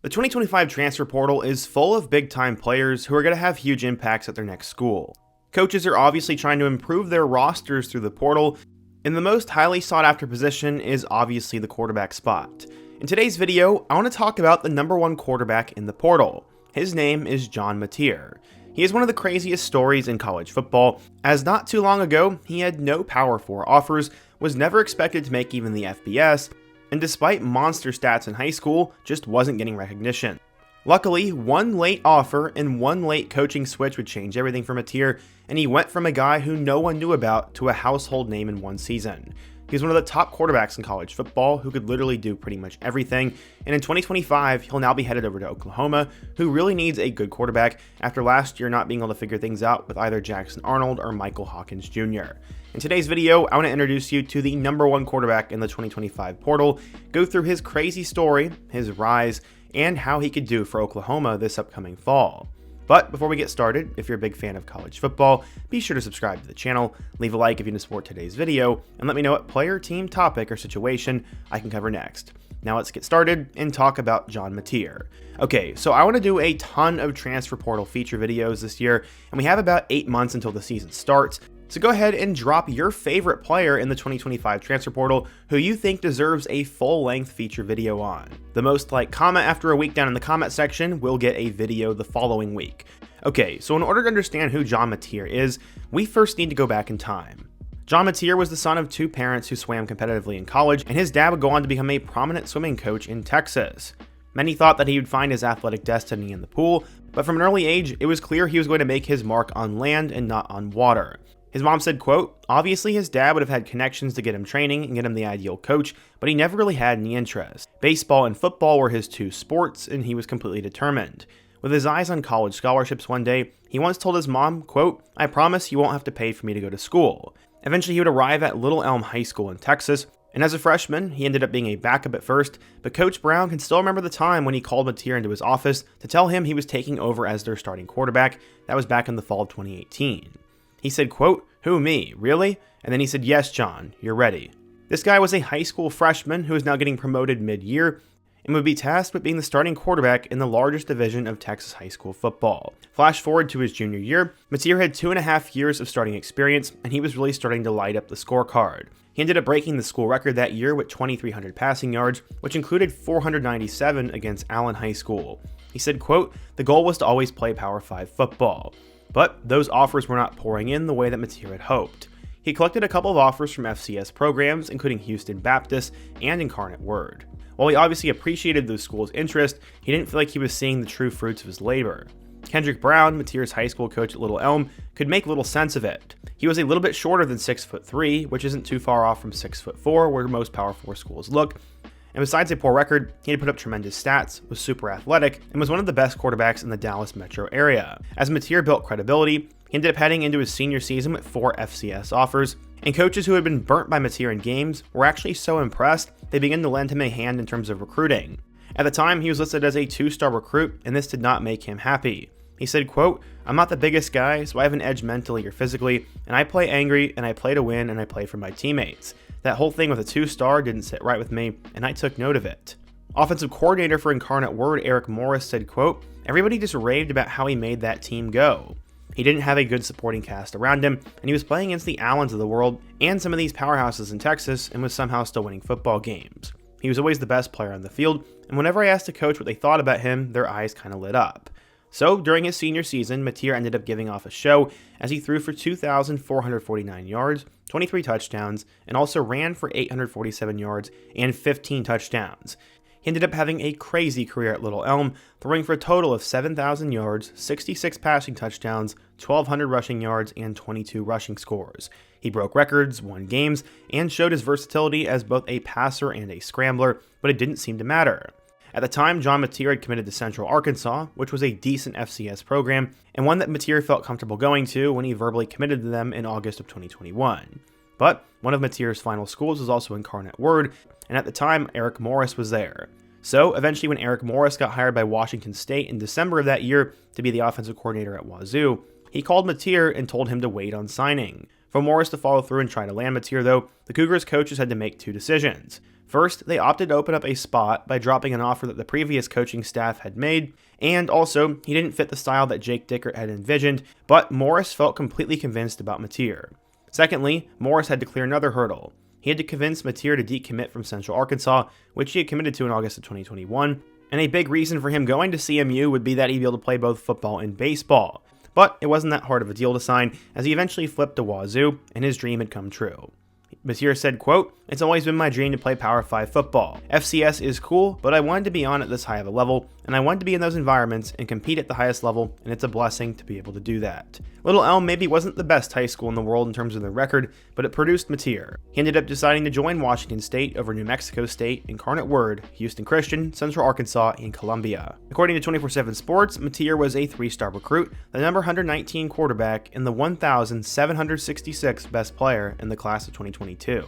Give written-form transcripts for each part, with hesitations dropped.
The 2025 transfer portal is full of big-time players who are going to have huge impacts at their next school. Coaches are obviously trying to improve their rosters through the portal, and the most highly sought-after position is obviously the quarterback spot. In today's video, I want to talk about the number one quarterback in the portal. His name is John Mateer. He is one of the craziest stories in college football, as not too long ago, he had no Power 4 offers, was never expected to make even the FBS, and despite monster stats in high school, just wasn't getting recognition. Luckily, one late offer and one late coaching switch would change everything for Mateer, and he went from a guy who no one knew about to a household name in one season. He's one of the top quarterbacks in college football who could literally do pretty much everything, and in 2025, he'll now be headed over to Oklahoma, who really needs a good quarterback after last year not being able to figure things out with either Jackson Arnold or Michael Hawkins Jr. In today's video, I want to introduce you to the number one quarterback in the 2025 portal, go through his crazy story, his rise, and how he could do for Oklahoma this upcoming fall. But before we get started, if you're a big fan of college football, be sure to subscribe to the channel, leave a like if you want to support today's video, and let me know what player, team, topic, or situation I can cover next. Now let's get started and talk about John Mateer. Okay, so I want to do a ton of transfer portal feature videos this year, and we have about 8 months until the season starts. So go ahead and drop your favorite player in the 2025 transfer portal who you think deserves a full-length feature video on. The most liked comment after a week down in the comment section will get a video the following week. Okay, so in order to understand who John Mateer is, we first need to go back in time. John Mateer was the son of two parents who swam competitively in college, and his dad would go on to become a prominent swimming coach in Texas. Many thought that he would find his athletic destiny in the pool, but from an early age, it was clear he was going to make his mark on land and not on water. His mom said, quote, obviously his dad would have had connections to get him training and get him the ideal coach, but he never really had any interest. Baseball and football were his two sports, and he was completely determined. With his eyes on college scholarships one day, he once told his mom, quote, I promise you won't have to pay for me to go to school. Eventually he would arrive at Little Elm High School in Texas, and as a freshman, he ended up being a backup at first, but Coach Brown can still remember the time when he called Mateer into his office to tell him he was taking over as their starting quarterback. That was back in the fall of 2018. He said, quote, who, me, really? And then he said, yes, John, you're ready. This guy was a high school freshman who is now getting promoted mid-year and would be tasked with being the starting quarterback in the largest division of Texas high school football. Flash forward to his junior year, Mateer had 2.5 years of starting experience, and he was really starting to light up the scorecard. He ended up breaking the school record that year with 2,300 passing yards, which included 497 against Allen High School. He said, quote, the goal was to always play Power 5 football. But those offers were not pouring in the way that Mateer had hoped. He collected a couple of offers from FCS programs, including Houston Baptist and Incarnate Word. While he obviously appreciated those schools' interest, he didn't feel like he was seeing the true fruits of his labor. Kendrick Brown, Mateer's high school coach at Little Elm, could make little sense of it. He was a little bit shorter than 6'3", which isn't too far off from 6'4", where most Power 4 schools look. And besides a poor record, he had put up tremendous stats, was super athletic, and was one of the best quarterbacks in the Dallas metro area. As Mateer built credibility, he ended up heading into his senior season with 4 FCS offers, and coaches who had been burnt by Mateer in games were actually so impressed, they began to lend him a hand in terms of recruiting. At the time, he was listed as a 2-star recruit, and this did not make him happy. He said, quote, I'm not the biggest guy, so I have an edge mentally or physically, and I play angry, and I play to win, and I play for my teammates. That whole thing with a 2-star didn't sit right with me, and I took note of it. Offensive coordinator for Incarnate Word, Eric Morris, said, quote, everybody just raved about how he made that team go. He didn't have a good supporting cast around him, and he was playing against the Allens of the world and some of these powerhouses in Texas and was somehow still winning football games. He was always the best player on the field, and whenever I asked the coach what they thought about him, their eyes kind of lit up. So during his senior season, Mateer ended up giving off a show as he threw for 2,449 yards, 23 touchdowns, and also ran for 847 yards and 15 touchdowns. He ended up having a crazy career at Little Elm, throwing for a total of 7,000 yards, 66 passing touchdowns, 1,200 rushing yards, and 22 rushing scores. He broke records, won games, and showed his versatility as both a passer and a scrambler, but it didn't seem to matter. At the time, John Mateer had committed to Central Arkansas, which was a decent FCS program, and one that Mateer felt comfortable going to when he verbally committed to them in August of 2021. But one of Mateer's final schools was also Incarnate Word, and at the time, Eric Morris was there. So eventually when Eric Morris got hired by Washington State in December of that year to be the offensive coordinator at Wazoo, he called Mateer and told him to wait on signing. For Morris to follow through and try to land Mateer, though, the Cougars coaches had to make two decisions. First, they opted to open up a spot by dropping an offer that the previous coaching staff had made, and also, he didn't fit the style that Jake Dickert had envisioned, but Morris felt completely convinced about Mateer. Secondly, Morris had to clear another hurdle. He had to convince Mateer to decommit from Central Arkansas, which he had committed to in August of 2021, and a big reason for him going to CMU would be that he'd be able to play both football and baseball. But it wasn't that hard of a deal to sign, as he eventually flipped to Wazoo, and his dream had come true. Mateer said, quote, "It's always been my dream to play Power 5 football. FCS is cool, but I wanted to be on at this high of a level, and I wanted to be in those environments and compete at the highest level, and it's a blessing to be able to do that." Little Elm maybe wasn't the best high school in the world in terms of their record, but it produced Mateer. He ended up deciding to join Washington State over New Mexico State, Incarnate Word, Houston Christian, Central Arkansas, and Columbia. According to 24/7 Sports, Mateer was a 3-star recruit, the number 119 quarterback, and the 1,766 best player in the class of 2022.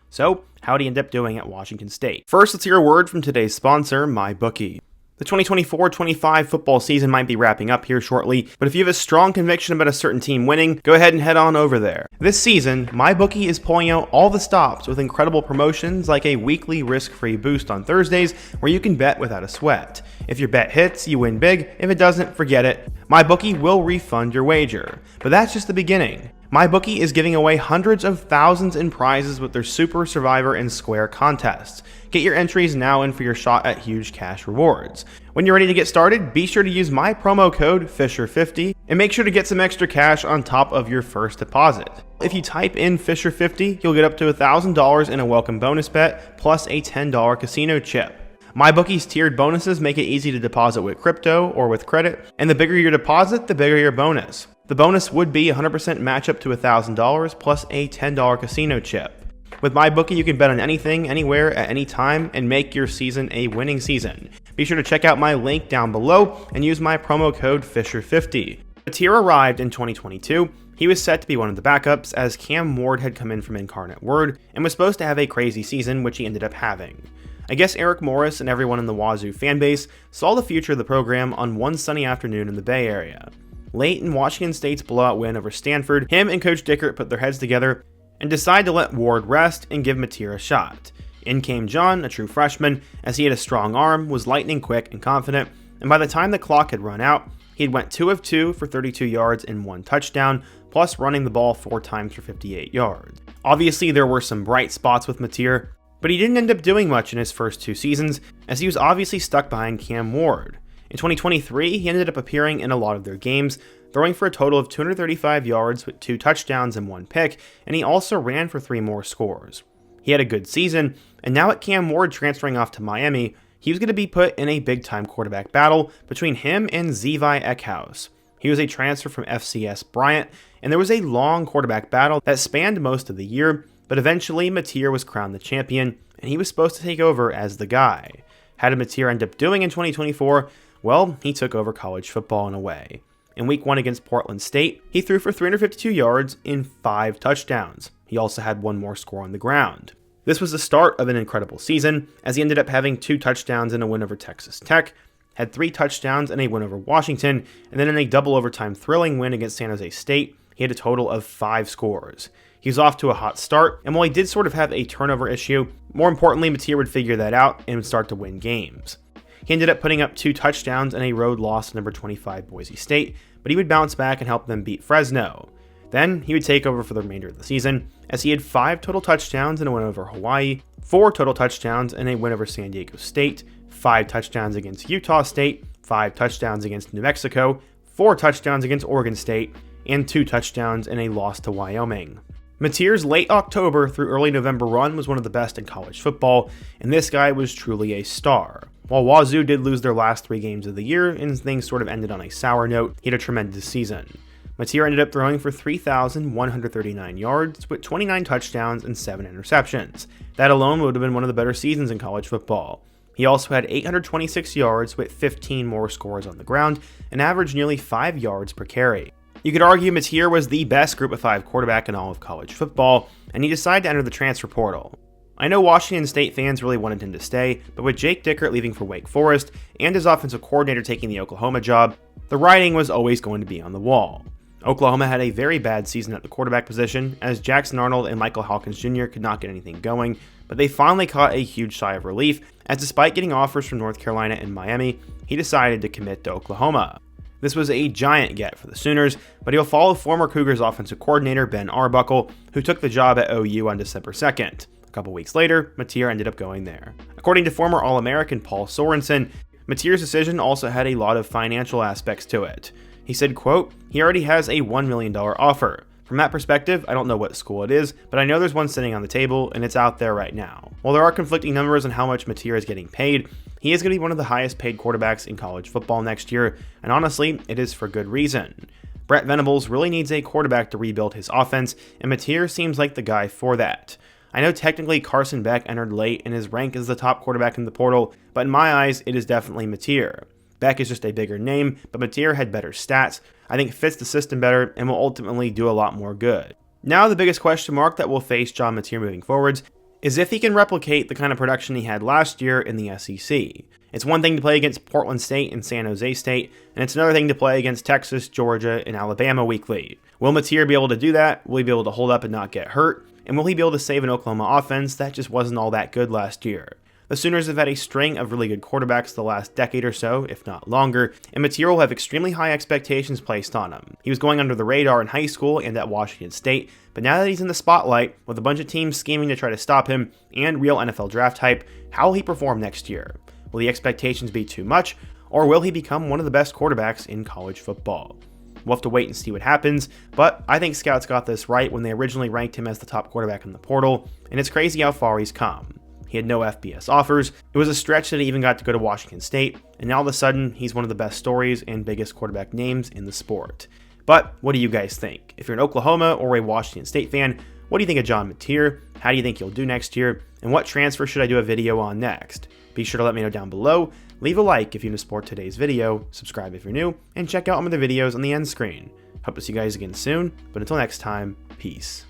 So, how'd he end up doing at Washington State? First, let's hear a word from today's sponsor, MyBookie. The 2024-25 football season might be wrapping up here shortly, but if you have a strong conviction about a certain team winning, go ahead and head on over there. This season, MyBookie is pulling out all the stops with incredible promotions like a weekly risk-free boost on Thursdays where you can bet without a sweat. If your bet hits, you win big. If it doesn't, forget it. MyBookie will refund your wager. But that's just the beginning. MyBookie is giving away hundreds of thousands in prizes with their Super Survivor and Square contests. Get your entries now in for your shot at huge cash rewards. When you're ready to get started, be sure to use my promo code Fisher50 and make sure to get some extra cash on top of your first deposit. If you type in Fisher50, you'll get up to $1,000 in a welcome bonus bet plus a $10 casino chip. MyBookie's tiered bonuses make it easy to deposit with crypto or with credit, and the bigger your deposit, the bigger your bonus. The bonus would be 100% match up to $1,000 plus a $10 casino chip. With MyBookie, you can bet on anything, anywhere, at any time, and make your season a winning season. Be sure to check out my link down below and use my promo code Fisher50. Mateer arrived in 2022. He was set to be one of the backups as Cam Ward had come in from Incarnate Word and was supposed to have a crazy season, which he ended up having. I guess Eric Morris and everyone in the Wazoo fanbase saw the future of the program on one sunny afternoon in the Bay Area. Late in Washington State's blowout win over Stanford, him and Coach Dickert put their heads together and decided to let Ward rest and give Mateer a shot. In came John, a true freshman, as he had a strong arm, was lightning quick and confident, and by the time the clock had run out, he went 2 of 2 for 32 yards and 1 touchdown, plus running the ball 4 times for 58 yards. Obviously, there were some bright spots with Mateer, but he didn't end up doing much in his first 2 seasons, as he was obviously stuck behind Cam Ward. In 2023, he ended up appearing in a lot of their games, throwing for a total of 235 yards with 2 touchdowns and 1 pick, and he also ran for 3 more scores. He had a good season, and now at Cam Ward transferring off to Miami, he was going to be put in a big-time quarterback battle between him and Zevi Eckhouse. He was a transfer from FCS Bryant, and there was a long quarterback battle that spanned most of the year, but eventually Mateer was crowned the champion, and he was supposed to take over as the guy. How did Mateer end up doing in 2024? Well, he took over college football in a way. In week 1 against Portland State, he threw for 352 yards and 5 touchdowns. He also had 1 more score on the ground. This was the start of an incredible season, as he ended up having 2 touchdowns in a win over Texas Tech, had 3 touchdowns in a win over Washington, and then in a double overtime thrilling win against San Jose State, he had a total of 5 scores. He was off to a hot start, and while he did sort of have a turnover issue, more importantly, Mateer would figure that out and would start to win games. He ended up putting up 2 touchdowns in a road loss to number 25 Boise State, but he would bounce back and help them beat Fresno. Then he would take over for the remainder of the season, as he had 5 total touchdowns in a win over Hawaii, 4 total touchdowns in a win over San Diego State, 5 touchdowns against Utah State, 5 touchdowns against New Mexico, 4 touchdowns against Oregon State, and 2 touchdowns in a loss to Wyoming. Mateer's late October through early November run was one of the best in college football, and this guy was truly a star. While Wazoo did lose their last 3 games of the year and things sort of ended on a sour note, he had a tremendous season. Mateer ended up throwing for 3,139 yards with 29 touchdowns and 7 interceptions. That alone would have been one of the better seasons in college football. He also had 826 yards with 15 more scores on the ground and averaged nearly 5 yards per carry. You could argue Mateer was the best Group of 5 quarterback in all of college football, and he decided to enter the transfer portal. I know Washington State fans really wanted him to stay, but with Jake Dickert leaving for Wake Forest and his offensive coordinator taking the Oklahoma job, the writing was always going to be on the wall. Oklahoma had a very bad season at the quarterback position, as Jackson Arnold and Michael Hawkins Jr. could not get anything going, but they finally caught a huge sigh of relief, as despite getting offers from North Carolina and Miami, he decided to commit to Oklahoma. This was a giant get for the Sooners, but he'll follow former Cougars offensive coordinator Ben Arbuckle, who took the job at OU on December 2nd. A couple weeks later, Mateer ended up going there. According to former All-American Paul Sorensen, Mateer's decision also had a lot of financial aspects to it. He said, quote, "He already has a $1 million offer. From that perspective, I don't know what school it is, but I know there's one sitting on the table, and it's out there right now." While there are conflicting numbers on how much Mateer is getting paid, he is going to be one of the highest paid quarterbacks in college football next year, and honestly, it is for good reason. Brett Venables really needs a quarterback to rebuild his offense, and Mateer seems like the guy for that. I know technically Carson Beck entered late and is ranked as the top quarterback in the portal, but in my eyes, it is definitely Mateer. Beck is just a bigger name, but Mateer had better stats, I think fits the system better, and will ultimately do a lot more good. Now the biggest question mark that will face John Mateer moving forwards is if he can replicate the kind of production he had last year in the SEC. It's one thing to play against Portland State and San Jose State, and it's another thing to play against Texas, Georgia, and Alabama weekly. Will Mateer be able to do that? Will he be able to hold up and not get hurt? And will he be able to save an Oklahoma offense that just wasn't all that good last year? The Sooners have had a string of really good quarterbacks the last decade or so, if not longer, and Mateer will have extremely high expectations placed on him. He was going under the radar in high school and at Washington State, but now that he's in the spotlight, with a bunch of teams scheming to try to stop him, and real NFL draft hype, how will he perform next year? Will the expectations be too much, or will he become one of the best quarterbacks in college football? We'll have to wait and see what happens, but I think scouts got this right when they originally ranked him as the top quarterback in the portal, and it's crazy how far he's come. He had no FBS offers, it was a stretch that he even got to go to Washington State, and now all of a sudden, he's one of the best stories and biggest quarterback names in the sport. But what do you guys think? If you're an Oklahoma or a Washington State fan, what do you think of John Mateer? How do you think he'll do next year? And what transfer should I do a video on next? Be sure to let me know down below, leave a like if you want to support today's video, subscribe if you're new, and check out my other videos on the end screen. Hope to see you guys again soon, but until next time, peace.